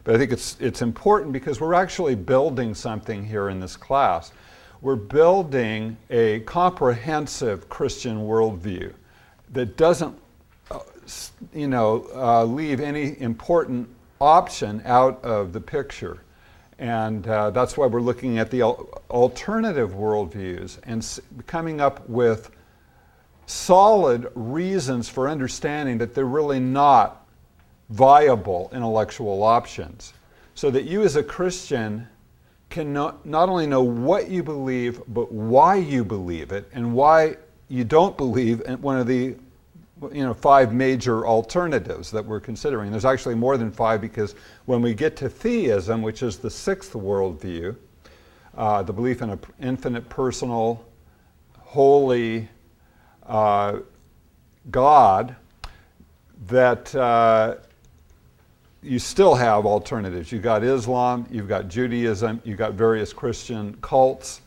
But I think it's important because we're actually building something here in this class. We're building a comprehensive Christian worldview that doesn't, leave any important option out of the picture. And that's why we're looking at the alternative worldviews and coming up with solid reasons for understanding that they're really not viable intellectual options. So that you as a Christian can not only know what you believe, but why you believe it and why you don't believe in one of the 5 major alternatives that we're considering. There's actually more than 5 because when we get to theism, which is the 6th worldview, the belief in an infinite, personal, holy God, that you still have alternatives. You've got Islam, you've got Judaism, you've got various Christian cults,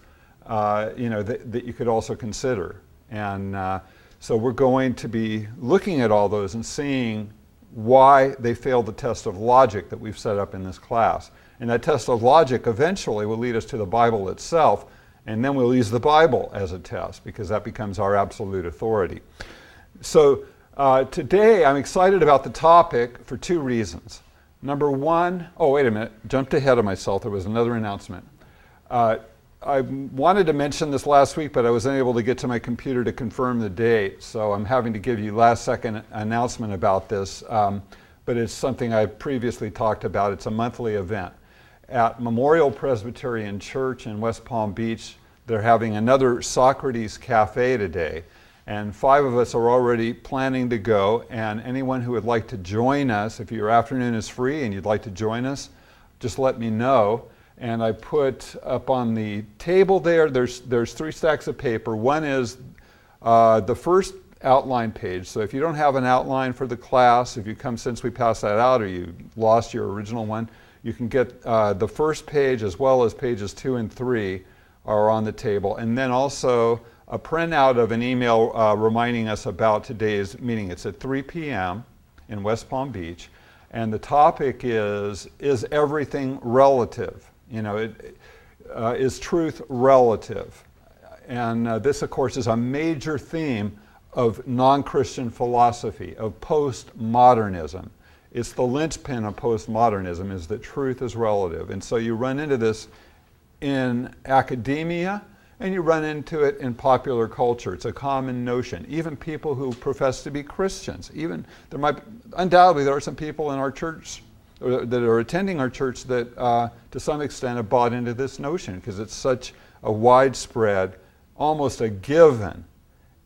that you could also consider. And so we're going to be looking at all those and seeing why they failed the test of logic that we've set up in this class. And that test of logic eventually will lead us to the Bible itself, and then we'll use the Bible as a test because that becomes our absolute authority. So today I'm excited about the topic for 2 reasons. Number one, wait a minute, jumped ahead of myself. There was another announcement. I wanted to mention this last week, but I was unable to get to my computer to confirm the date, so I'm having to give you last-second announcement about this, but it's something I previously talked about. It's a monthly event. At Memorial Presbyterian Church in West Palm Beach, they're having another Socrates Cafe today, and 5 of us are already planning to go, and anyone who would like to join us, if your afternoon is free and you'd like to join us, just let me know. And I put up on the table there's 3 stacks of paper. One is the first outline page. So if you don't have an outline for the class, if you come since we passed that out or you lost your original one, you can get the first page as well as pages 2 and 3 are on the table. And then also a printout of an email reminding us about today's meeting. It's at 3 p.m. in West Palm Beach. And the topic is everything relative? Is truth relative? And this, of course, is a major theme of non-Christian philosophy, of postmodernism. It's the linchpin of postmodernism, is that truth is relative. And so you run into this in academia, and you run into it in popular culture. It's a common notion. Even people who profess to be Christians, undoubtedly there are some people in our church that are attending our church that to some extent have bought into this notion because it's such a widespread, almost a given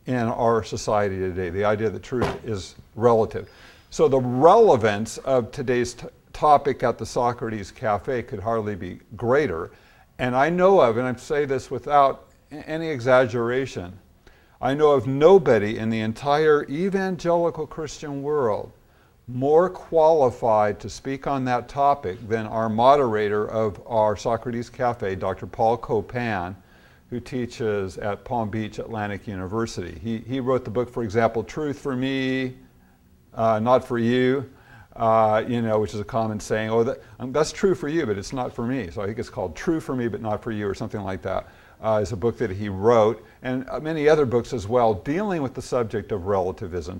in our society today, the idea that truth is relative. So the relevance of today's topic at the Socrates Cafe could hardly be greater. And I know of, and I say this without any exaggeration, I know of nobody in the entire evangelical Christian world more qualified to speak on that topic than our moderator of our Socrates Cafe, Dr. Paul Copan, who teaches at Palm Beach Atlantic University. He wrote the book, for example, Truth for Me, Not for You, which is a common saying, that's true for you, but it's not for me. So I think it's called True for Me, but Not for You, or something like that. It's a book that he wrote, and many other books as well, dealing with the subject of relativism.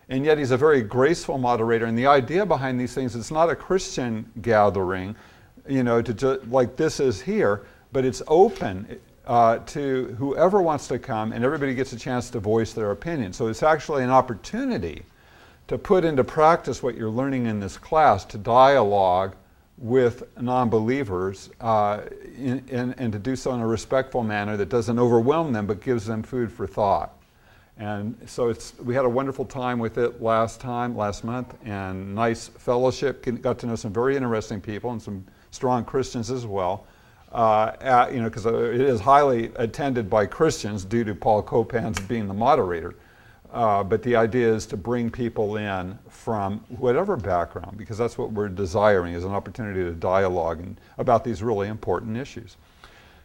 And yet he's a very graceful moderator, and the idea behind these things, it's not a Christian gathering, like this is here, but it's open to whoever wants to come, and everybody gets a chance to voice their opinion. So it's actually an opportunity to put into practice what you're learning in this class, to dialogue with non-believers, and to do so in a respectful manner that doesn't overwhelm them, but gives them food for thought. And so we had a wonderful time with it last month, and nice fellowship. Got to know some very interesting people and some strong Christians as well. Because it is highly attended by Christians due to Paul Copan's being the moderator. But the idea is to bring people in from whatever background, because that's what we're desiring, is an opportunity to dialogue about these really important issues.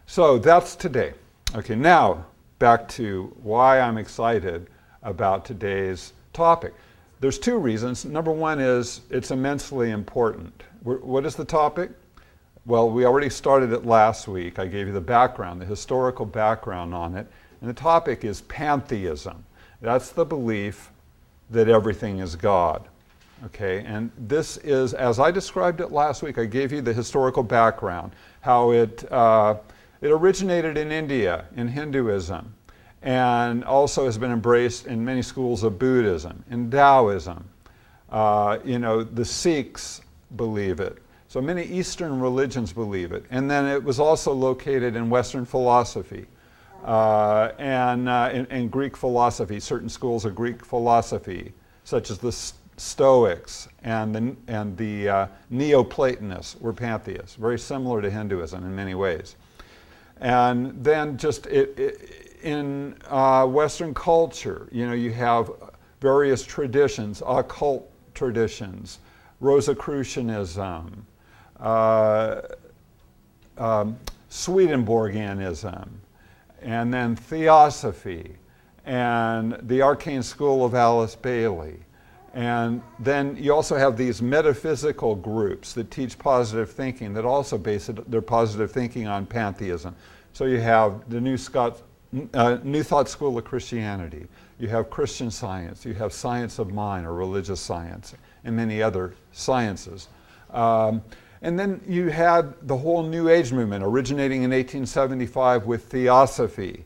So that's today. Okay, now back to why I'm excited about today's topic. There's two reasons. Number one is it's immensely important. What is the topic? Well, we already started it last week. I gave you the background, the historical background on it. And the topic is pantheism. That's the belief that everything is God. Okay, and this is, as I described it last week, I gave you the historical background, how it originated in India, in Hinduism, and also has been embraced in many schools of Buddhism, in Taoism. The Sikhs believe it. So many Eastern religions believe it. And then it was also located in Western philosophy and Greek philosophy, certain schools of Greek philosophy, such as the Stoics and the Neoplatonists were pantheists, very similar to Hinduism in many ways. And then just in Western culture, you have various traditions, occult traditions, Rosicrucianism, Swedenborgianism, and then Theosophy, and the Arcane School of Alice Bailey. And then you also have these metaphysical groups that teach positive thinking that also base their positive thinking on pantheism. So you have the New Thought School of Christianity, you have Christian Science, you have science of mind or religious science, and many other sciences. And then you had the whole New Age movement originating in 1875 with Theosophy,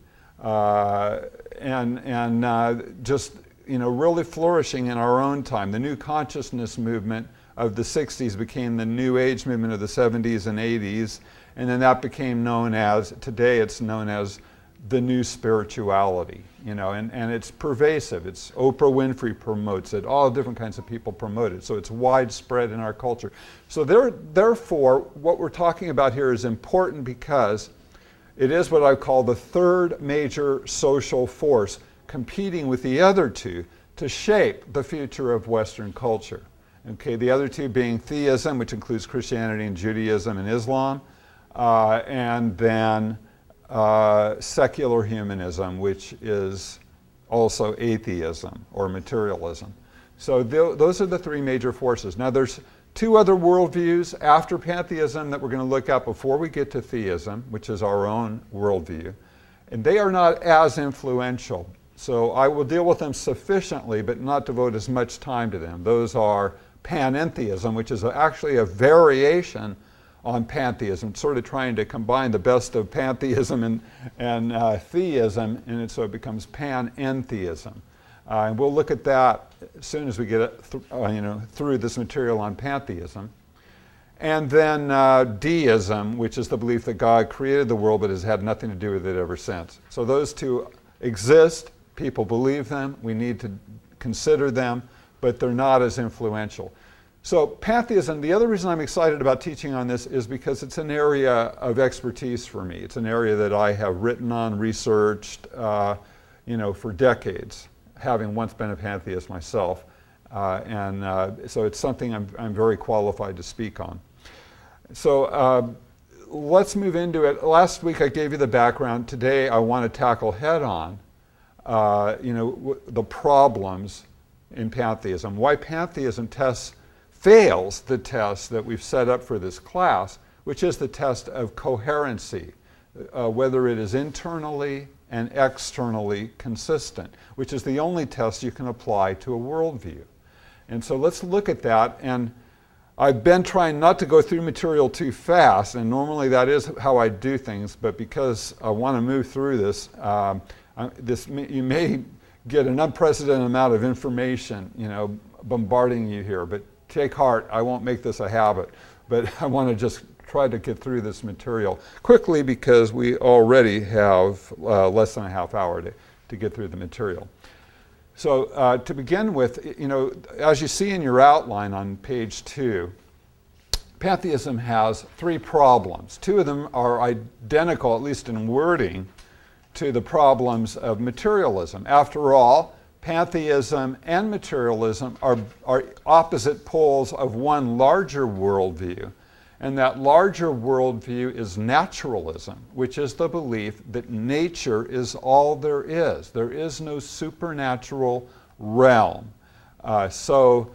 just really flourishing in our own time. The New Consciousness movement of the 60s became the New Age movement of the 70s and 80s, and then that became known as, today it's known as the New Spirituality, and it's pervasive. It's Oprah Winfrey promotes it, all different kinds of people promote it, so it's widespread in our culture. So therefore, what we're talking about here is important because it is what I call the third major social force competing with the other two to shape the future of Western culture. Okay, the other two being theism, which includes Christianity and Judaism and Islam, and then secular humanism, which is also atheism or materialism. So those are the three major forces. Now there's two other worldviews after pantheism that we're going to look at before we get to theism, which is our own worldview. And they are not as influential. So I will deal with them sufficiently, but not devote as much time to them. Those are panentheism, which is actually a variation on pantheism, sort of trying to combine the best of pantheism and theism, and so it becomes panentheism. And we'll look at that as soon as we get through this material on pantheism. And then deism, which is the belief that God created the world but has had nothing to do with it ever since. So those two exist. People believe them. We need to consider them, but they're not as influential. So pantheism, the other reason I'm excited about teaching on this is because it's an area of expertise for me. It's an area that I have written on, researched, for decades, having once been a pantheist myself. So it's something I'm very qualified to speak on. So let's move into it. Last week I gave you the background. Today I want to tackle head on the problems in pantheism, why pantheism fails the test that we've set up for this class, which is the test of coherency, whether it is internally and externally consistent, which is the only test you can apply to a worldview. And so let's look at that. And I've been trying not to go through material too fast, and normally that is how I do things, but because I want to move through this, you may get an unprecedented amount of information, bombarding you here, but take heart, I won't make this a habit, but I want to just try to get through this material quickly because we already have less than a half hour to get through the material. So to begin with, as you see in your outline on page 2, pantheism has three problems. Two of them are identical, at least in wording, to the problems of materialism. After all, pantheism and materialism are opposite poles of one larger worldview, and that larger worldview is naturalism, which is the belief that nature is all there is. There is no supernatural realm. The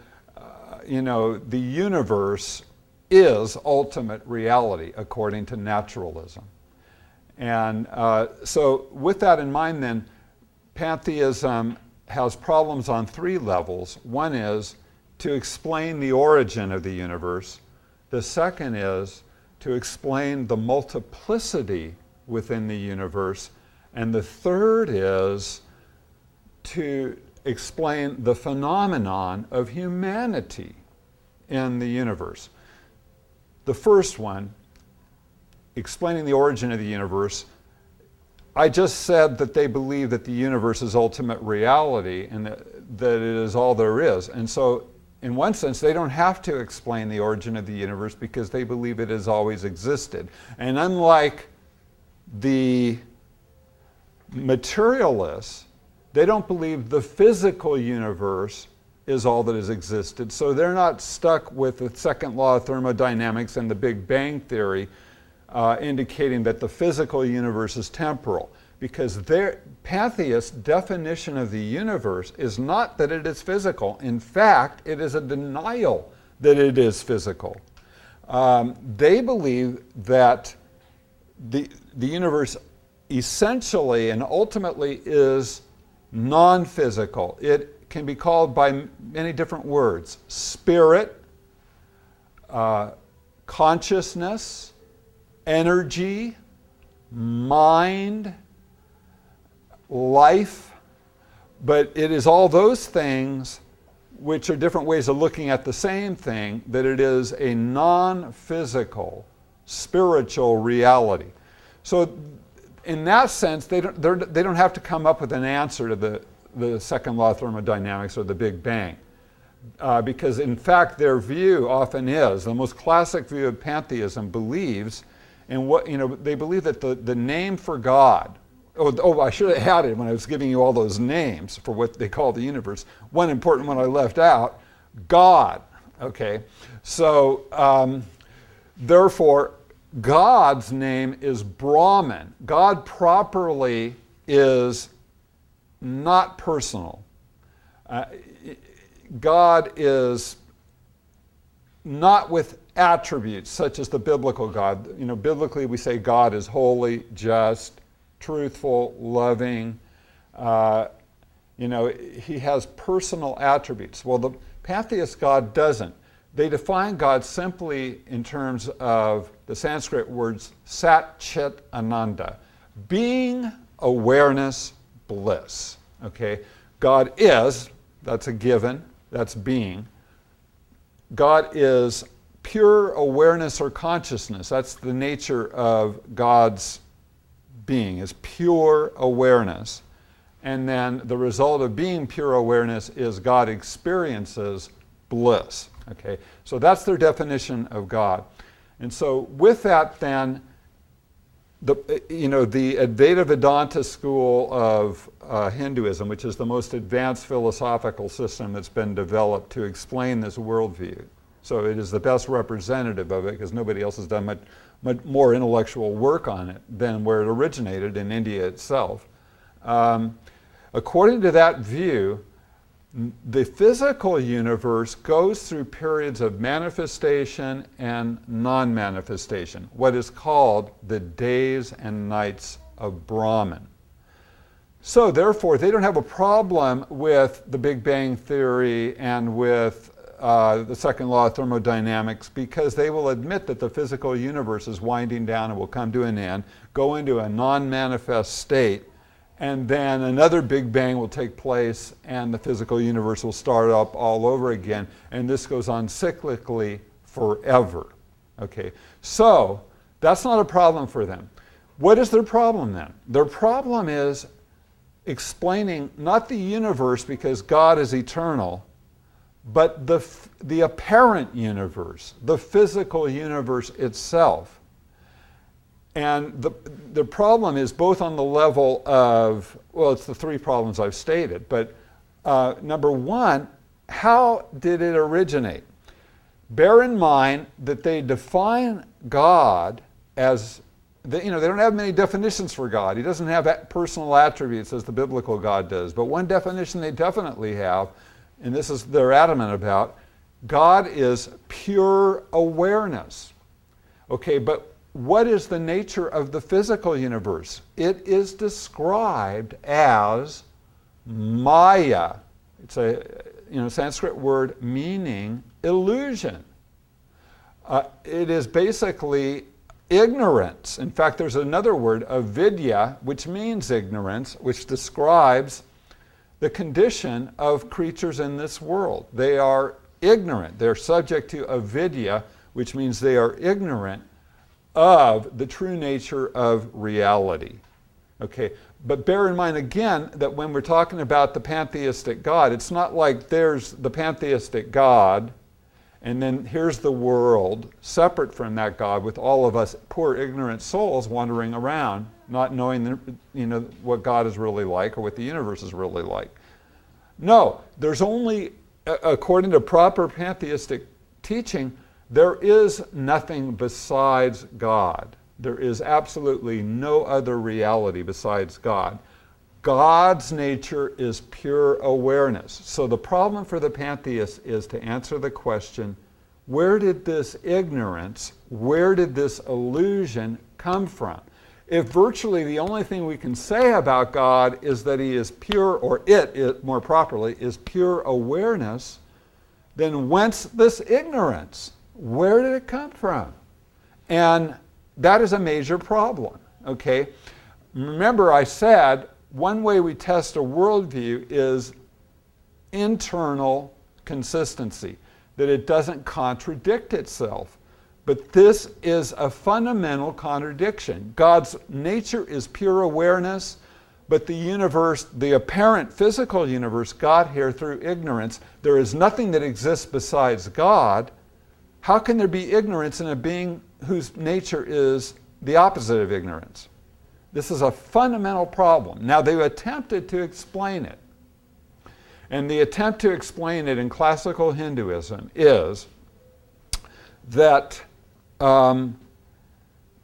universe is ultimate reality according to naturalism. And so with that in mind then, pantheism has problems on three levels. One is to explain the origin of the universe. The second is to explain the multiplicity within the universe. And the third is to explain the phenomenon of humanity in the universe. The first one, explaining the origin of the universe, I just said that they believe that the universe is ultimate reality and that it is all there is. And so, in one sense, they don't have to explain the origin of the universe because they believe it has always existed. And unlike the materialists, they don't believe the physical universe is all that has existed. So they're not stuck with the second law of thermodynamics and the Big Bang theory indicating that the physical universe is temporal. Because their pantheist definition of the universe is not that it is physical. In fact, it is a denial that it is physical. They believe that the universe essentially and ultimately is non-physical. It can be called by many different words: spirit, consciousness, energy, mind, life. But it is all those things, which are different ways of looking at the same thing, that it is a non-physical, spiritual reality. So in that sense, they don't have to come up with an answer to the second law of thermodynamics or the Big Bang. Because in fact, their view often is, the most classic view of pantheism believes in what, they believe that the name for God, I should have added when I was giving you all those names for what they call the universe, one important one I left out, God, okay? So, therefore, God's name is Brahman. God properly is not personal. God is not with attributes such as the biblical God. Biblically we say God is holy, just, truthful, loving. He has personal attributes. Well, the pantheist God doesn't. They define God simply in terms of the Sanskrit words Sat Chit Ananda, being, awareness, bliss. Okay? God is, that's a given, that's being. God is pure awareness or consciousness. That's the nature of God's being, is pure awareness. And then the result of being pure awareness is God experiences bliss. Okay, so that's their definition of God. And so with that then, the Advaita Vedanta school of Hinduism, which is the most advanced philosophical system that's been developed to explain this worldview. So it is the best representative of it because nobody else has done much more intellectual work on it than where it originated in India itself. According to that view, the physical universe goes through periods of manifestation and non-manifestation, what is called the days and nights of Brahman. So therefore, they don't have a problem with the Big Bang theory and with the second law of thermodynamics, because they will admit that the physical universe is winding down and will come to an end, go into a non-manifest state, and then another Big Bang will take place and the physical universe will start up all over again. And this goes on cyclically forever. Okay, so that's not a problem for them. What is their problem then? Their problem is explaining not the universe because God is eternal, but the apparent universe, the physical universe itself. And the problem is both on the level of, well, it's the three problems I've stated, but number one, how did it originate? Bear in mind that they define God as, they don't have many definitions for God. He doesn't have personal attributes as the biblical God does, but one definition they definitely have, and this is they're adamant about, God is pure awareness. Okay, but what is the nature of the physical universe? It is described as Maya. It's a Sanskrit word meaning illusion. It is basically ignorance. In fact, there's another word, avidya, which means ignorance, which describes the condition of creatures in this world. They are ignorant. They're subject to avidya, which means they are ignorant of the true nature of reality. Okay, but bear in mind again that when we're talking about the pantheistic God, it's not like there's the pantheistic God and then here's the world separate from that God with all of us poor ignorant souls wandering around, not knowing what God is really like or what the universe is really like. No, there's only, according to proper pantheistic teaching, there is nothing besides God. There is absolutely no other reality besides God. God's nature is pure awareness. So the problem for the pantheist is to answer the question, where did this ignorance, where did this illusion come from? If virtually the only thing we can say about God is that he is pure, or it more properly, is pure awareness, then whence this ignorance? Where did it come from? And that is a major problem, okay? Remember I said one way we test a worldview is internal consistency, that it doesn't contradict itself. But this is a fundamental contradiction. God's nature is pure awareness, but the universe, the apparent physical universe, got here through ignorance. There is nothing that exists besides God. How can there be ignorance in a being whose nature is the opposite of ignorance? This is a fundamental problem. Now, they've attempted to explain it. And the attempt to explain it in classical Hinduism is that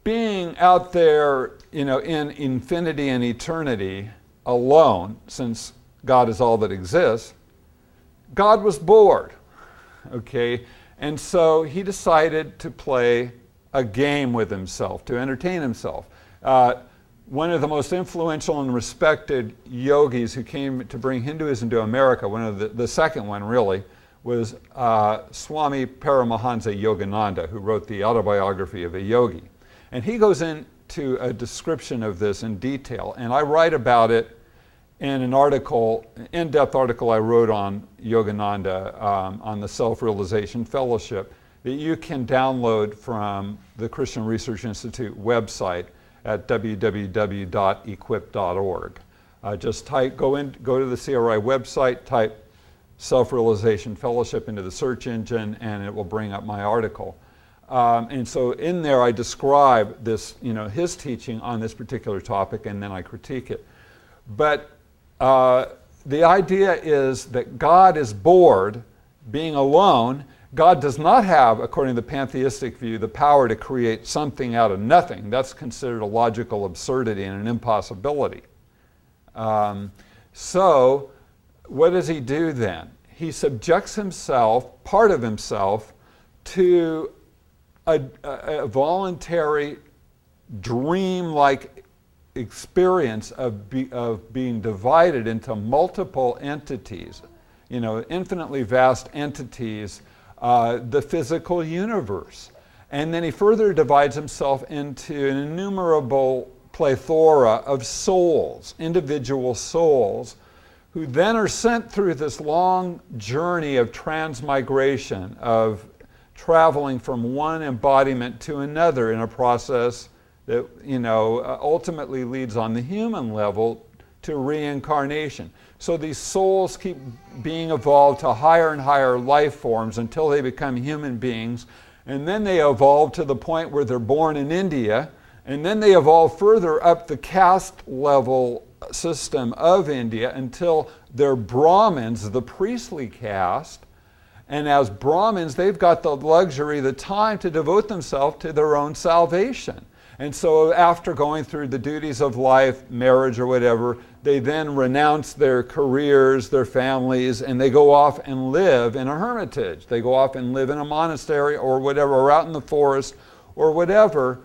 being out there, in infinity and eternity alone, since God is all that exists, God was bored, okay? And so he decided to play a game with himself, to entertain himself. One of the most influential and respected yogis who came to bring Hinduism to America, one of the second one really, was Swami Paramahansa Yogananda, who wrote the autobiography of a yogi. And he goes into a description of this in detail, and I write about it in an article, an in-depth article I wrote on Yogananda on the Self-Realization Fellowship that you can download from the Christian Research Institute website at www.equip.org. Just go to the CRI website, type Self-Realization Fellowship into the search engine, and it will bring up my article. And so in there I describe this, his teaching on this particular topic, and then I critique it. But the idea is that God is bored being alone. God does not have, according to the pantheistic view, the power to create something out of nothing. That's considered a logical absurdity and an impossibility. So what does he do then? He subjects himself, part of himself, to a voluntary dream-like experience of being divided into multiple entities, infinitely vast entities, the physical universe. And then he further divides himself into an innumerable plethora of souls, individual souls, who then are sent through this long journey of transmigration, of traveling from one embodiment to another in a process that ultimately leads on the human level to reincarnation. So these souls keep being evolved to higher and higher life forms until they become human beings, and then they evolve to the point where they're born in India, and then they evolve further up the caste level system of India until they're Brahmins, the priestly caste. And as Brahmins, they've got the luxury, the time to devote themselves to their own salvation. And so after going through the duties of life, marriage or whatever, they then renounce their careers, their families, and they go off and live in a hermitage. They go off and live in a monastery or whatever, or out in the forest or whatever.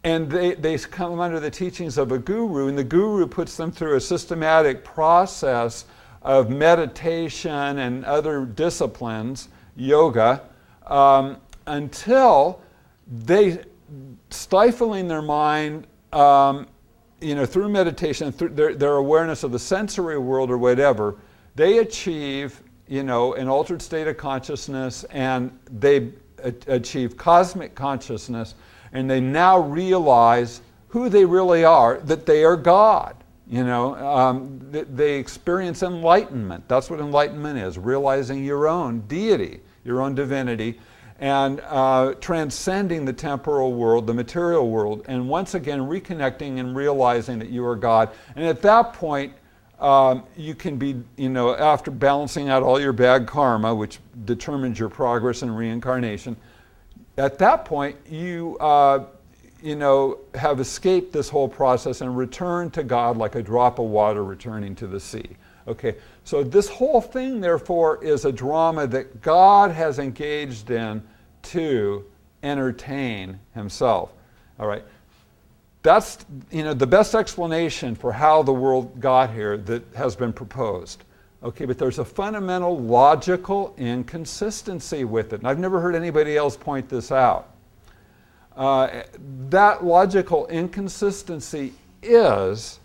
And they come under the teachings of a guru, and the guru puts them through a systematic process of meditation and other disciplines, yoga, until they, stifling their mind, through meditation, through their awareness of the sensory world or whatever, they achieve, an altered state of consciousness, and they achieve cosmic consciousness, and they now realize who they really are, that they are God. They experience enlightenment. That's what enlightenment is, realizing your own deity, your own divinity, and transcending the temporal world, the material world, and once again reconnecting and realizing that you are God. And at that point, you can be, after balancing out all your bad karma, which determines your progress in reincarnation, at that point, you have escaped this whole process and returned to God like a drop of water returning to the sea. Okay, so this whole thing, therefore, is a drama that God has engaged in to entertain himself. All right, that's, the best explanation for how the world got here that has been proposed. Okay, but there's a fundamental logical inconsistency with it. And I've never heard anybody else point this out. That logical inconsistency is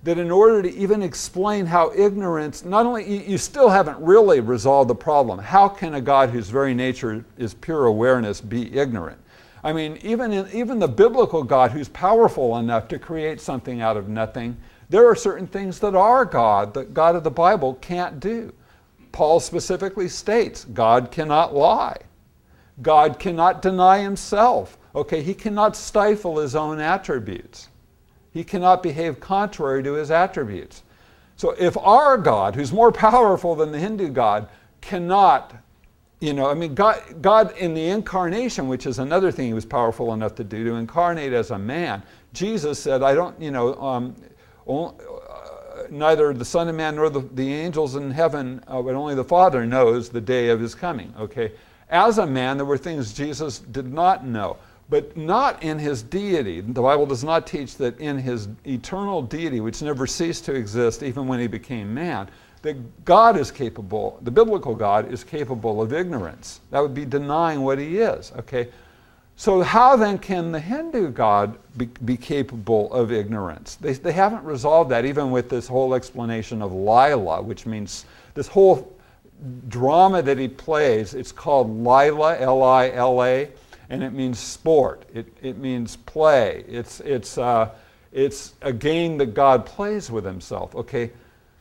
that in order to even explain how ignorance, not only, you still haven't really resolved the problem. How can a God whose very nature is pure awareness be ignorant? I mean, even the biblical God who's powerful enough to create something out of nothing, there are certain things that are God, that God of the Bible can't do. Paul specifically states, God cannot lie. God cannot deny himself. Okay, he cannot stifle his own attributes. He cannot behave contrary to his attributes. So if our God, who's more powerful than the Hindu God, cannot, God in the incarnation, which is another thing he was powerful enough to do, to incarnate as a man. Jesus said, I don't, neither the Son of Man nor the angels in heaven, but only the Father knows the day of his coming. Okay, as a man, there were things Jesus did not know, but not in his deity. The Bible does not teach that in his eternal deity, which never ceased to exist even when he became man, that God is capable, the biblical God is capable of ignorance. That would be denying what he is. Okay, so how then can the Hindu God be capable of ignorance? They haven't resolved that, even with this whole explanation of Lila, which means this whole drama that he plays. It's called Lila, L-I-L-A, and it means sport. It means play. It's a game that God plays with himself. Okay,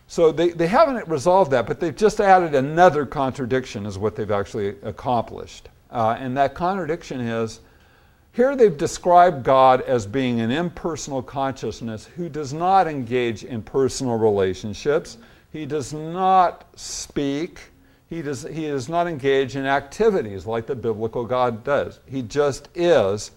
so they haven't resolved that, but they've just added another contradiction is what they've actually accomplished. And that contradiction is, here they've described God as being an impersonal consciousness who does not engage in personal relationships. He does not speak. He does not engage in activities like the biblical God does. He just is.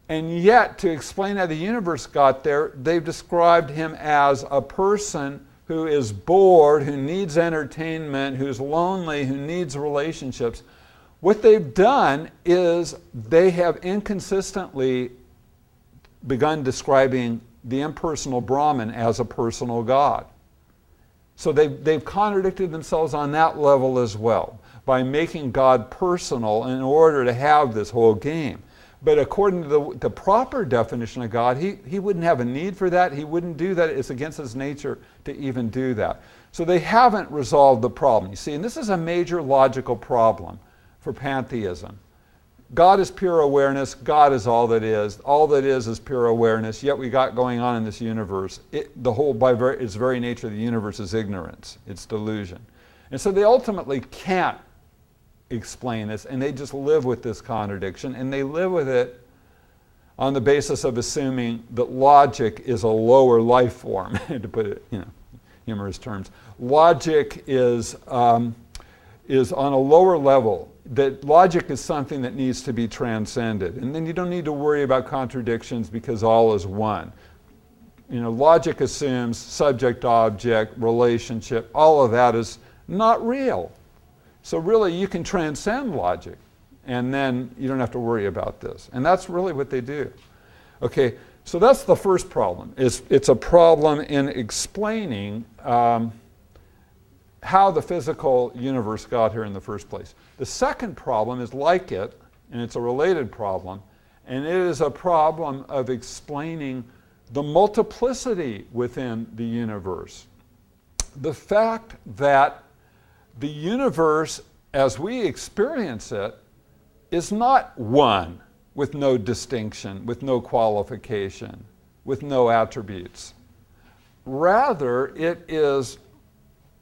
And yet, to explain how the universe got there, they've described him as a person who is bored, who needs entertainment, who's lonely, who needs relationships. What they've done is they have inconsistently begun describing the impersonal Brahman as a personal God. So they've contradicted themselves on that level as well, by making God personal in order to have this whole game. But according to the proper definition of God, he wouldn't have a need for that. He wouldn't do that. It's against his nature to even do that. So they haven't resolved the problem. You see, and this is a major logical problem for pantheism. God is pure awareness. God is all that is. All that is pure awareness. Yet we got going on in this universe. The whole, by its very nature, the universe is ignorance. It's delusion. And so they ultimately can't explain this, and they just live with this contradiction, and they live with it on the basis of assuming that logic is a lower life form, to put it, humorous terms. Logic is on a lower level. that logic is something that needs to be transcended. And then you don't need to worry about contradictions because all is one. Logic assumes subject-object, relationship, all of that is not real. So really you can transcend logic and then you don't have to worry about this. And that's really what they do. Okay, so that's the first problem. It's a problem in explaining how the physical universe got here in the first place. The second problem is like it, and it's a related problem, and it is a problem of explaining the multiplicity within the universe. The fact that the universe, as we experience it, is not one with no distinction, with no qualification, with no attributes. Rather, it is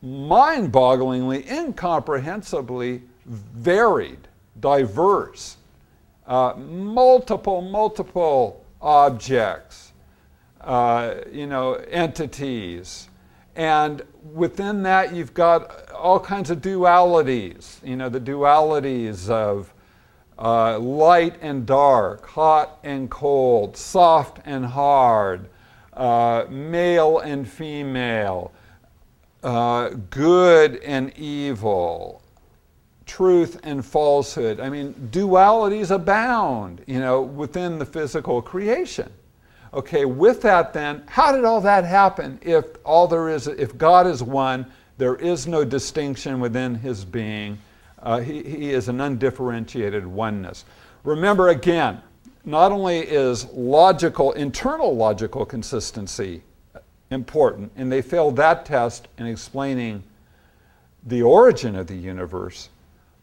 mind-bogglingly, incomprehensibly varied, diverse, multiple objects, entities. And within that, you've got all kinds of dualities, the dualities of light and dark, hot and cold, soft and hard, male and female, good and evil, truth and falsehood. I mean, dualities abound, within the physical creation. Okay, with that then, how did all that happen if God is one, there is no distinction within his being, he is an undifferentiated oneness. Remember again, not only is internal logical consistency important, and they failed that test in explaining the origin of the universe,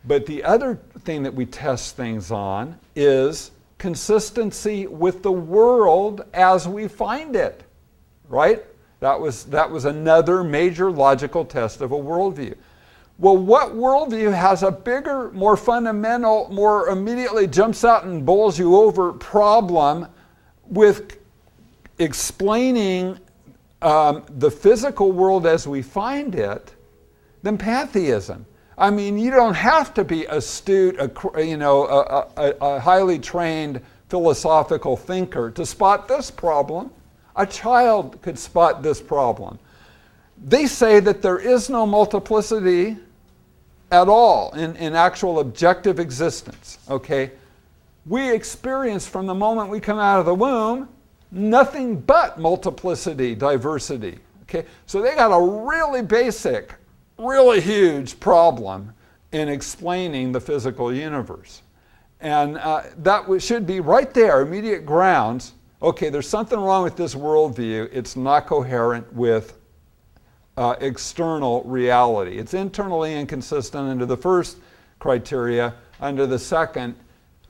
but the other thing that we test things on is consistency with the world as we find it, right? That was another major logical test of a worldview. Well, what worldview has a bigger, more fundamental, more immediately jumps out and bowls you over problem with explaining the physical world as we find it than pantheism? I mean, you don't have to be astute, a highly trained philosophical thinker to spot this problem. A child could spot this problem. They say that there is no multiplicity at all in actual objective existence, okay? We experience from the moment we come out of the womb nothing but multiplicity, diversity, okay? So they got a really basic, really huge problem in explaining the physical universe. And that should be right there, immediate grounds. Okay, there's something wrong with this worldview. It's not coherent with external reality. It's internally inconsistent under the first criteria. Under the second,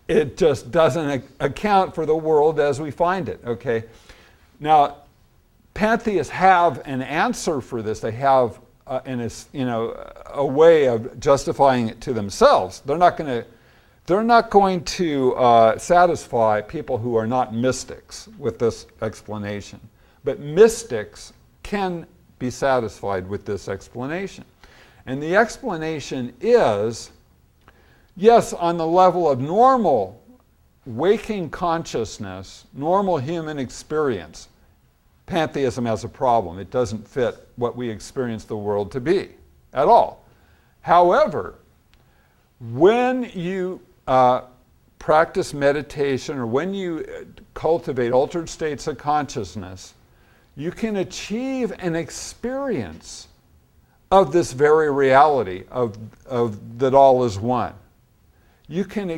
it just doesn't account for the world as we find it, okay? Now, pantheists have an answer for this. They have a way of justifying it to themselves. They're not going to satisfy people who are not mystics with this explanation. But mystics can be satisfied with this explanation. And the explanation is, yes, on the level of normal waking consciousness, normal human experience, pantheism has a problem. It doesn't fit what we experience the world to be at all. However, when you practice meditation or when you cultivate altered states of consciousness, you can achieve an experience of this very reality of that all is one. You can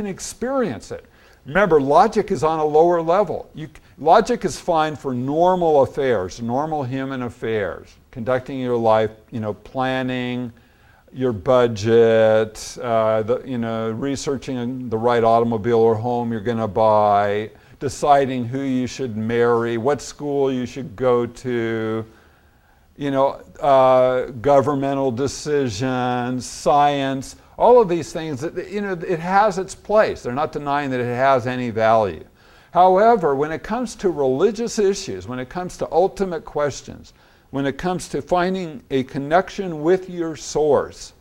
experience it. Remember, logic is on a lower level. Logic is fine for normal affairs, normal human affairs, conducting your life, planning your budget, researching the right automobile or home you're going to buy, deciding who you should marry, what school you should go to, governmental decisions, science, all of these things, it has its place. They're not denying that it has any value. However, when it comes to religious issues, when it comes to ultimate questions, when it comes to finding a connection with your source,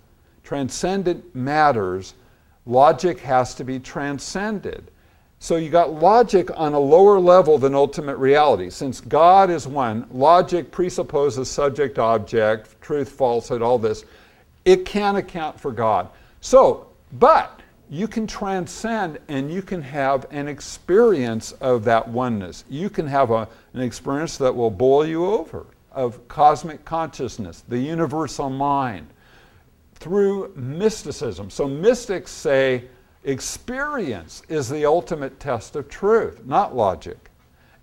transcendent matters, Logic has to be transcended. So you got logic on a lower level than ultimate reality. Since God is one, logic presupposes subject, object, truth, falsehood, all this. It can't account for God. So, but you can transcend and you can have an experience of that oneness. You can have an experience that will boil you over, of cosmic consciousness, the universal mind, through mysticism. So mystics say experience is the ultimate test of truth, not logic.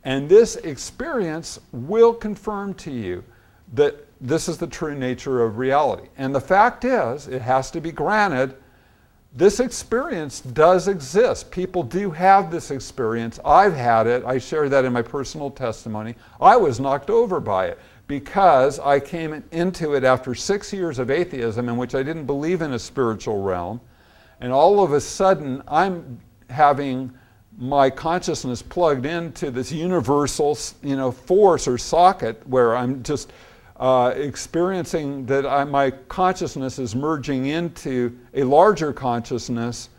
And this experience will confirm to you that this is the true nature of reality. And the fact is, it has to be granted, this experience does exist. People do have this experience. I've had it. I share that in my personal testimony. I was knocked over by it because I came into it after 6 years of atheism in which I didn't believe in a spiritual realm. And all of a sudden, I'm having my consciousness plugged into this universal, force or socket where I'm just experiencing that my consciousness is merging into a larger consciousness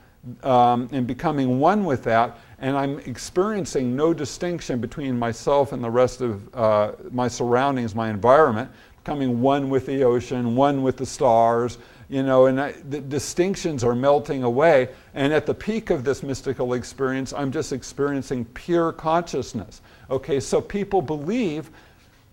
and becoming one with that, and I'm experiencing no distinction between myself and the rest of my surroundings, my environment, becoming one with the ocean, one with the stars, and the distinctions are melting away, and at the peak of this mystical experience, I'm just experiencing pure consciousness. Okay, so people believe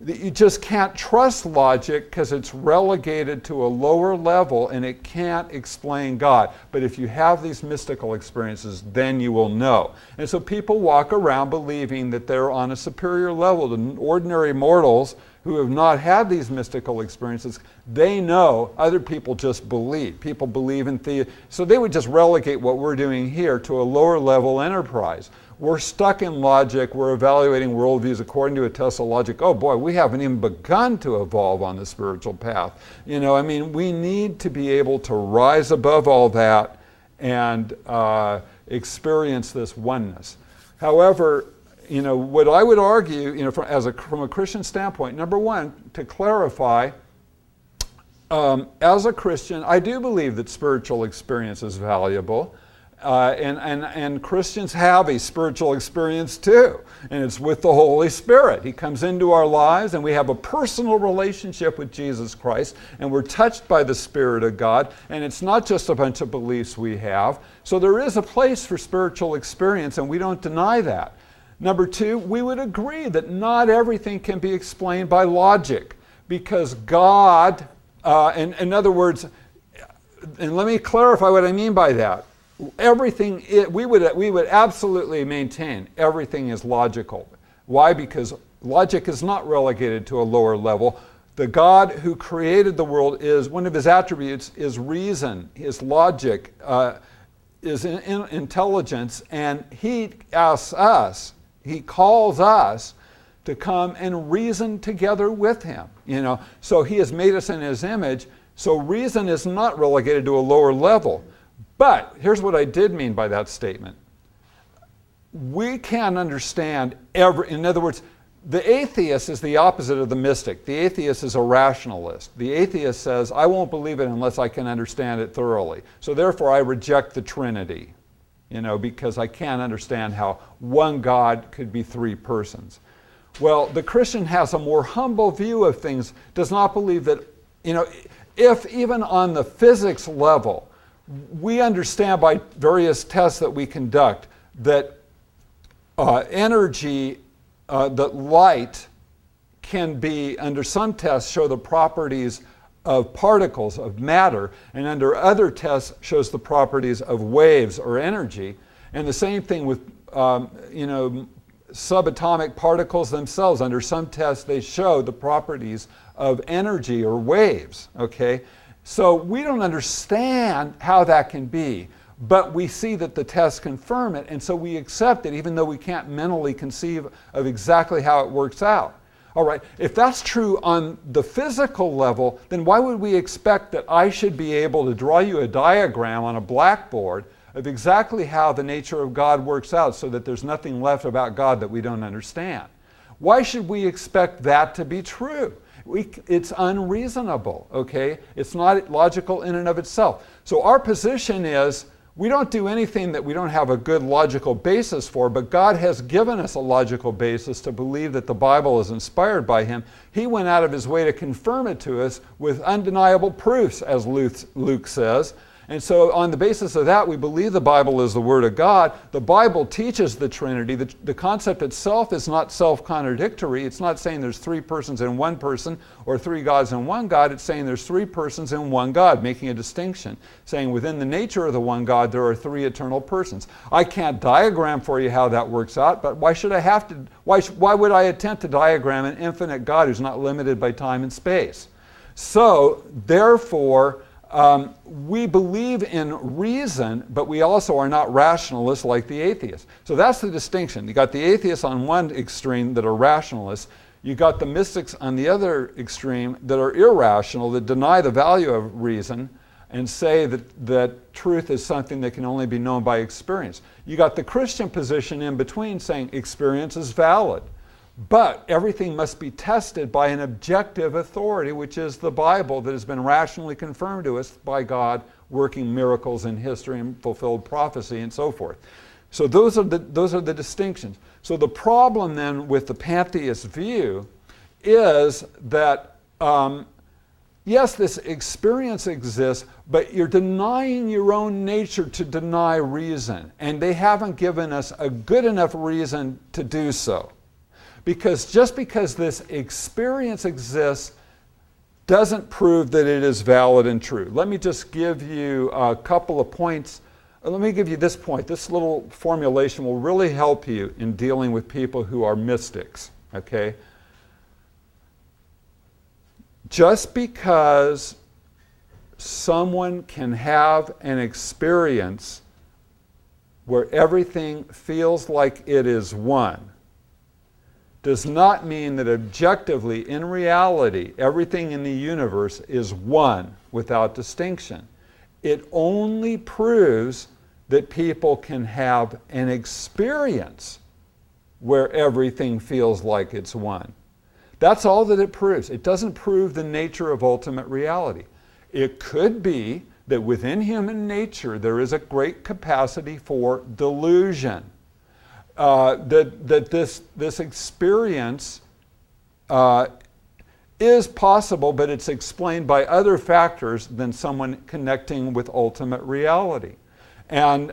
that you just can't trust logic because it's relegated to a lower level and it can't explain God. But if you have these mystical experiences, then you will know. And so people walk around believing that they're on a superior level to ordinary mortals who have not had these mystical experiences. They know, other people just believe. People believe in theism. So they would just relegate what we're doing here to a lower level enterprise. We're stuck in logic. We're evaluating worldviews according to a test of logic. Oh boy, we haven't even begun to evolve on the spiritual path. We need to be able to rise above all that and experience this oneness. However, what I would argue, from a Christian standpoint, number one, to clarify, as a Christian, I do believe that spiritual experience is valuable. And Christians have a spiritual experience too, and it's with the Holy Spirit. He comes into our lives and we have a personal relationship with Jesus Christ, and we're touched by the Spirit of God, and it's not just a bunch of beliefs we have. So there is a place for spiritual experience, and we don't deny that. Number two, we would agree that not everything can be explained by logic, because God, in other words, and let me clarify what I mean by that. Everything, we would absolutely maintain everything is logical. Why? Because logic is not relegated to a lower level. The God who created the world is, one of his attributes is reason, his logic, is intelligence, and he asks us, he calls us to come and reason together with him. So he has made us in his image, so reason is not relegated to a lower level. But here's what I did mean by that statement. We can't understand in other words, the atheist is the opposite of the mystic. The atheist is a rationalist. The atheist says, I won't believe it unless I can understand it thoroughly. So therefore I reject the Trinity, because I can't understand how one God could be three persons. Well, the Christian has a more humble view of things, does not believe that, if even on the physics level, we understand by various tests that we conduct that energy, that light can be, under some tests, show the properties of particles, of matter, and under other tests shows the properties of waves or energy. And the same thing with, subatomic particles themselves. Under some tests, they show the properties of energy or waves, okay? So we don't understand how that can be, but we see that the tests confirm it, and so we accept it even though we can't mentally conceive of exactly how it works out. All right, if that's true on the physical level, then why would we expect that I should be able to draw you a diagram on a blackboard of exactly how the nature of God works out so that there's nothing left about God that we don't understand? Why should we expect that to be true? It's unreasonable, okay? It's not logical in and of itself. So our position is we don't do anything that we don't have a good logical basis for, but God has given us a logical basis to believe that the Bible is inspired by him. He went out of his way to confirm it to us with undeniable proofs, as Luke says. And so on the basis of that, we believe the Bible is the Word of God. The Bible teaches the Trinity. The concept itself is not self-contradictory. It's not saying there's three persons in one person or three gods in one God. It's saying there's three persons in one God, making a distinction, saying within the nature of the one God, there are three eternal persons. I can't diagram for you how that works out, but why should I have to? Why would I attempt to diagram an infinite God who's not limited by time and space? So, therefore, we believe in reason, but we also are not rationalists like the atheists. So that's the distinction. You got the atheists on one extreme that are rationalists. You got the mystics on the other extreme that are irrational, that deny the value of reason and say that truth is something that can only be known by experience. You got the Christian position in between saying experience is valid. But everything must be tested by an objective authority, which is the Bible that has been rationally confirmed to us by God working miracles in history and fulfilled prophecy and so forth. So those are the distinctions. So the problem then with the pantheist view is that, yes, this experience exists, but you're denying your own nature to deny reason. And they haven't given us a good enough reason to do so. Because just because this experience exists doesn't prove that it is valid and true. Let me just give you a couple of points. Let me give you this point. This little formulation will really help you in dealing with people who are mystics, okay? Just because someone can have an experience where everything feels like it is one does not mean that objectively, in reality, everything in the universe is one without distinction. It only proves that people can have an experience where everything feels like it's one. That's all that it proves. It doesn't prove the nature of ultimate reality. It could be that within human nature there is a great capacity for delusion. That this experience is possible, but it's explained by other factors than someone connecting with ultimate reality. And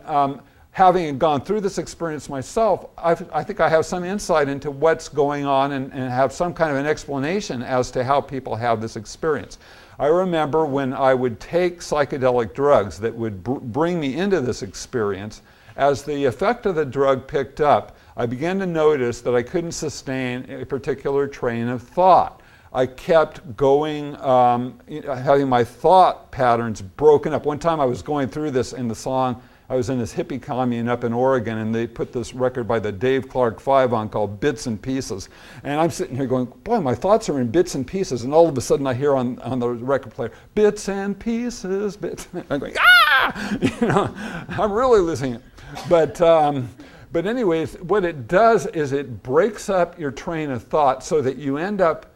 having gone through this experience myself, I think I have some insight into what's going on and have some kind of an explanation as to how people have this experience. I remember when I would take psychedelic drugs that would bring me into this experience. As the effect of the drug picked up, I began to notice that I couldn't sustain a particular train of thought. I kept going, having my thought patterns broken up. One time I was going through this in the song, I was in this hippie commune up in Oregon, and they put this record by the Dave Clark Five on called Bits and Pieces. And I'm sitting here going, boy, my thoughts are in bits and pieces. And all of a sudden I hear on the record player, bits and pieces, bits. I'm going, ah! You know, I'm really losing it. But anyways, what it does is it breaks up your train of thought so that you end up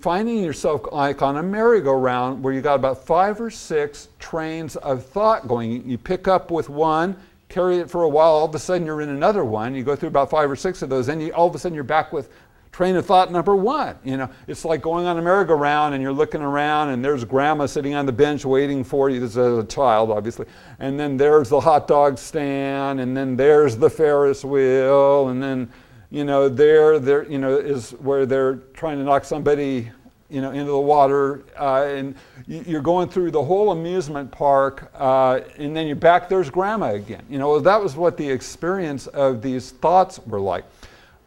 finding yourself like on a merry-go-round where you got about 5 or 6 trains of thought going. You pick up with one, carry it for a while, all of a sudden you're in another one. You go through about 5 or 6 of those, and all of a sudden you're back with train of thought number 1. You know, it's like going on a merry-go-round and you're looking around and there's grandma sitting on the bench waiting for you. This is as a child, obviously. And then there's the hot dog stand, and then there's the Ferris wheel, and then, you know, there, you know, is where they're trying to knock somebody, you know, into the water, and you're going through the whole amusement park, and then you're back, there's grandma again. You know, that was what the experience of these thoughts were like.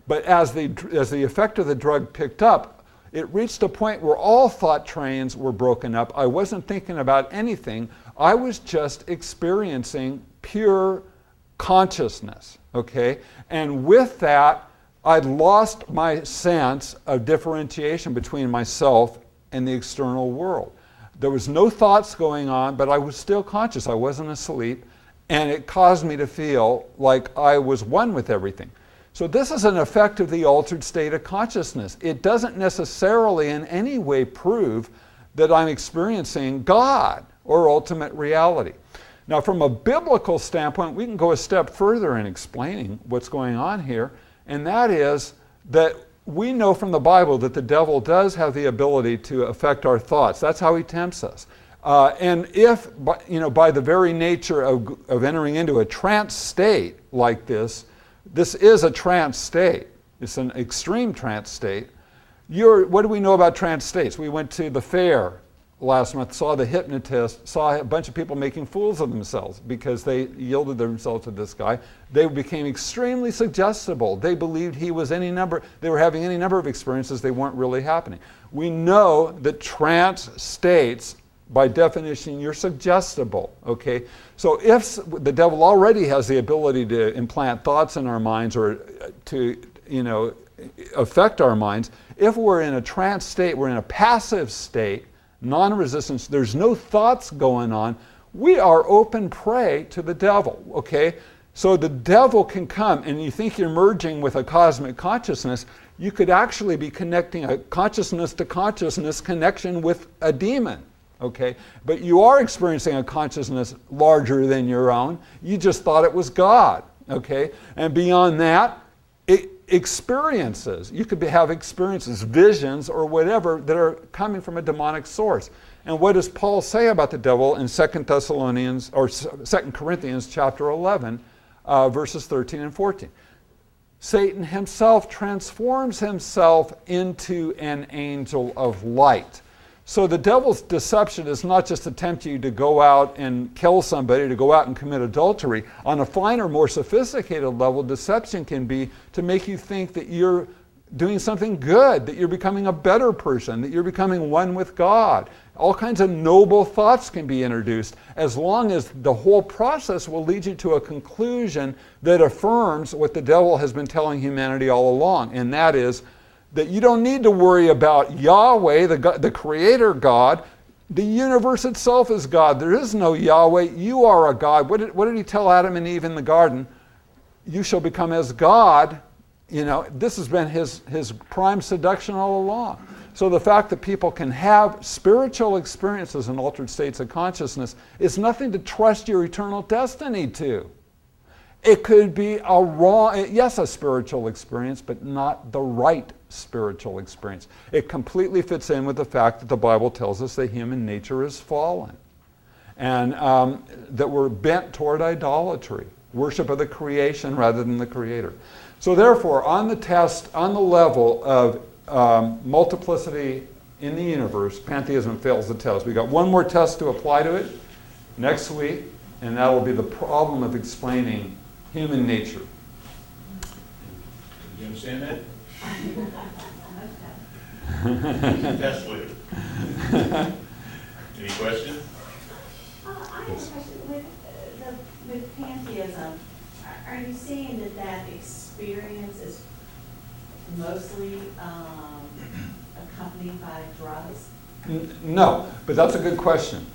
But as the effect of the drug picked up, it reached a point where all thought trains were broken up. I wasn't thinking about anything. I was just experiencing pure consciousness, okay? And with that, I'd lost my sense of differentiation between myself and the external world. There was no thoughts going on, but I was still conscious. I wasn't asleep, and it caused me to feel like I was one with everything. So this is an effect of the altered state of consciousness. It doesn't necessarily in any way prove that I'm experiencing God or ultimate reality. Now, from a biblical standpoint, we can go a step further in explaining what's going on here, and that is that we know from the Bible that the devil does have the ability to affect our thoughts. That's how he tempts us. And if, by the very nature of entering into a trance state like this is a trance state. It's an extreme trance state. What do we know about trance states? We went to the fair last month, saw the hypnotist, saw a bunch of people making fools of themselves because they yielded themselves to this guy. They became extremely suggestible. They believed they were having any number of experiences, they weren't really happening. We know that trance states, by definition, you're suggestible, okay? So if the devil already has the ability to implant thoughts in our minds or to, affect our minds, if we're in a trance state, we're in a passive state, non-resistance, there's no thoughts going on, we are open prey to the devil, okay? So the devil can come, and you think you're merging with a cosmic consciousness, you could actually be connecting a consciousness to consciousness connection with a demon, okay? But you are experiencing a consciousness larger than your own, you just thought it was God, okay? And beyond that, experiences. You could have experiences, visions, or whatever that are coming from a demonic source. And what does Paul say about the devil in 2 Corinthians chapter 11, verses 13 and 14? Satan himself transforms himself into an angel of light. So the devil's deception is not just to tempt you to go out and kill somebody, to go out and commit adultery. On a finer, more sophisticated level, deception can be to make you think that you're doing something good, that you're becoming a better person, that you're becoming one with God. All kinds of noble thoughts can be introduced, as long as the whole process will lead you to a conclusion that affirms what the devil has been telling humanity all along, and that is that you don't need to worry about Yahweh, the creator God. The universe itself is God. There is no Yahweh. You are a God. What did he tell Adam and Eve in the garden? You shall become as God. This has been his prime seduction all along. So the fact that people can have spiritual experiences in altered states of consciousness is nothing to trust your eternal destiny to. It could be a spiritual experience, but not the right spiritual experience. It completely fits in with the fact that the Bible tells us that human nature is fallen and that we're bent toward idolatry, worship of the creation rather than the creator. So therefore, on the level of multiplicity in the universe, pantheism fails the test. We got one more test to apply to it next week, and that will be the problem of explaining human nature. You understand that? Test later. Any questions? I have a question. With pantheism, are you saying that experience is mostly accompanied by drugs? No, but that's a good question.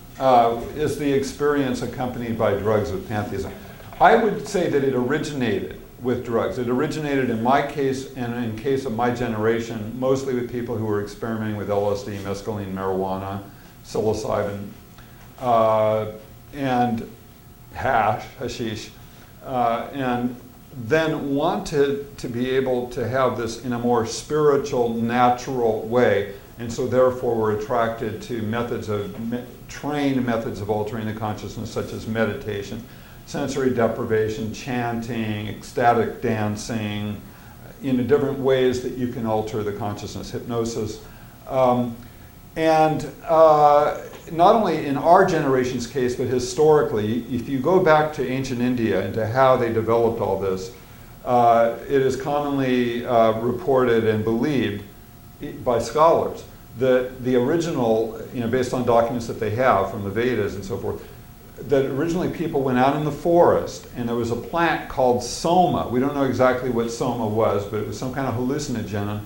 Is the experience accompanied by drugs with pantheism? I would say that it originated with drugs. It originated in my case and in case of my generation, mostly with people who were experimenting with LSD, mescaline, marijuana, psilocybin, and hashish, and then wanted to be able to have this in a more spiritual, natural way. And so therefore were attracted to trained methods of altering the consciousness, such as meditation, sensory deprivation, chanting, ecstatic dancing, different ways that you can alter the consciousness, hypnosis. And not only in our generation's case, but historically, if you go back to ancient India and to how they developed all this, it is commonly reported and believed by scholars that the original, based on documents that they have from the Vedas and so forth, that originally people went out in the forest and there was a plant called soma. We don't know exactly what soma was, but it was some kind of hallucinogen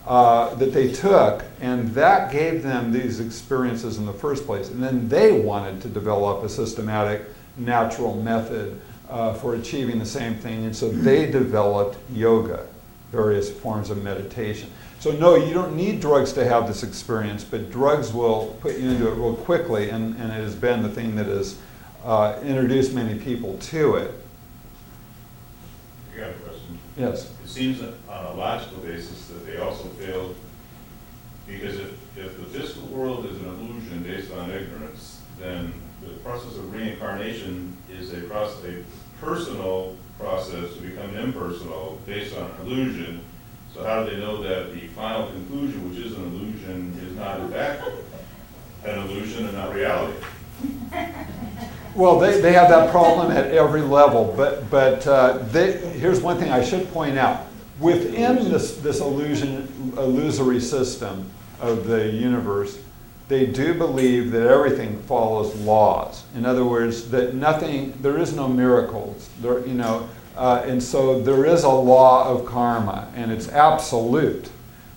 that they took, and that gave them these experiences in the first place. And then they wanted to develop a systematic, natural method for achieving the same thing, and so they developed yoga, various forms of meditation. So no, you don't need drugs to have this experience, but drugs will put you into it real quickly, and it has been the thing that has introduced many people to it. I got a question. Yes. It seems that on a logical basis that they also failed, because if the physical world is an illusion based on ignorance, then the process of reincarnation is a personal process to become impersonal based on illusion. So how do they know that the final conclusion, which is an illusion, is not in fact an illusion and not reality? Well, they have that problem at every level, but here's one thing I should point out. Within this illusory system of the universe, they do believe that everything follows laws. In other words, that there is no miracles, and so there is a law of karma, and it's absolute.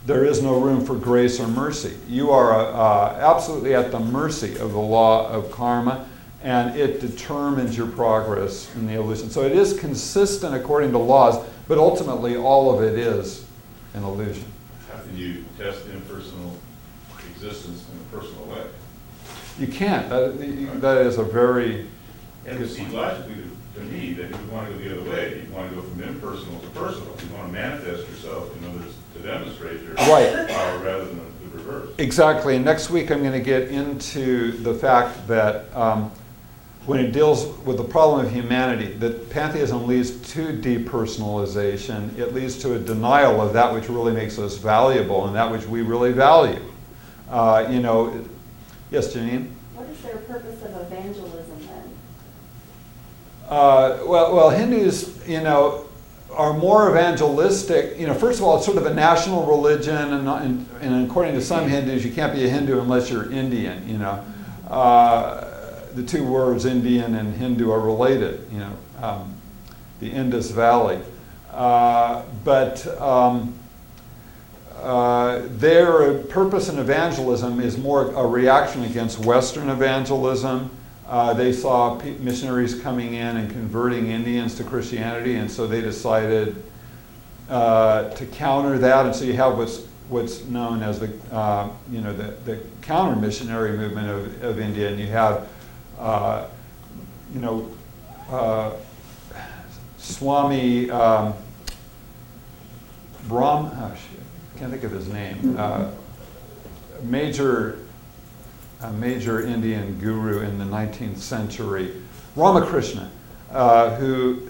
There is no room for grace or mercy. You are absolutely at the mercy of the law of karma, and it determines your progress in the illusion. So it is consistent according to laws, but ultimately all of it is an illusion. How can you test impersonal existence in a personal way? You can't. That is a very And it seems logically to me that you want to go the other way. You want to go from impersonal to personal. You want to manifest yourself in others to demonstrate your Right. power rather than the reverse. Exactly. And next week I'm going to get into the fact that when it deals with the problem of humanity, that pantheism leads to depersonalization. It leads to a denial of that which really makes us valuable and that which we really value. Yes, Janine? What is their purpose of evangelism then? Well, Hindus, are more evangelistic. First of all, it's sort of a national religion, and according to some Hindus, you can't be a Hindu unless you're Indian. The two words Indian and Hindu are related. The Indus Valley, their purpose in evangelism is more a reaction against Western evangelism. They saw missionaries coming in and converting Indians to Christianity, and so they decided to counter that. And so you have what's known as the counter missionary movement of India, and you have Swami can't think of his name. A major Indian guru in the 19th century, Ramakrishna, who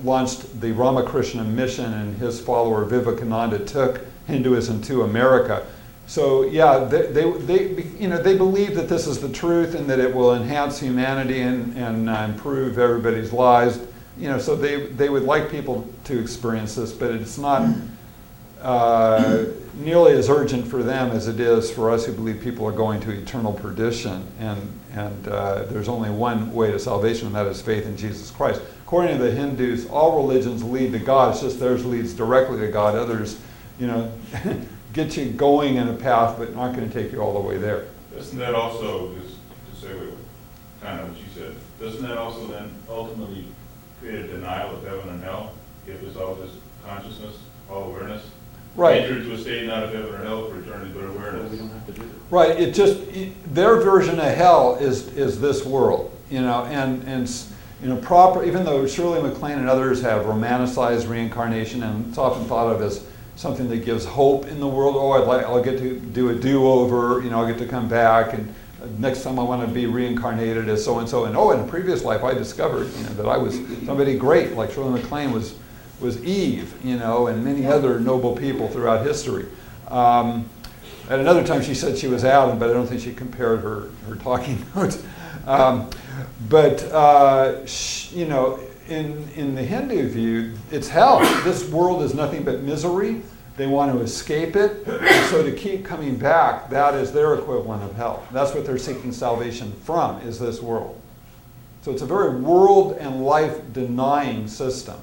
launched the Ramakrishna mission, and his follower Vivekananda took Hinduism to America. So yeah, they believe that this is the truth and that it will enhance humanity and improve everybody's lives. So they would like people to experience this, but it's not nearly as urgent for them as it is for us who believe people are going to eternal perdition, and there's only one way to salvation, and that is faith in Jesus Christ. According to the Hindus, all religions lead to God. It's just theirs leads directly to God. Others, get you going in a path, but not going to take you all the way there. Doesn't that also, just to say kind of what you said, doesn't that also then ultimately create a denial of heaven and hell if it's all just consciousness, all awareness? Right. Enter to a state not of heaven or hell for eternity, but awareness. We don't have to do that. Right. Their version of hell is this world, proper. Even though Shirley MacLaine and others have romanticized reincarnation, and it's often thought of as something that gives hope in the world. Oh, I'll get to do a do-over. I'll get to come back, and next time I want to be reincarnated as so and so. And in a previous life I discovered that I was somebody great, like Shirley MacLaine was Eve, and many other noble people throughout history. At another time she said she was Adam, but I don't think she compared her talking notes. In the Hindu view, it's hell. This world is nothing but misery. They want to escape it. And so to keep coming back, that is their equivalent of hell. That's what they're seeking salvation from, is this world. So it's a very world and life denying system.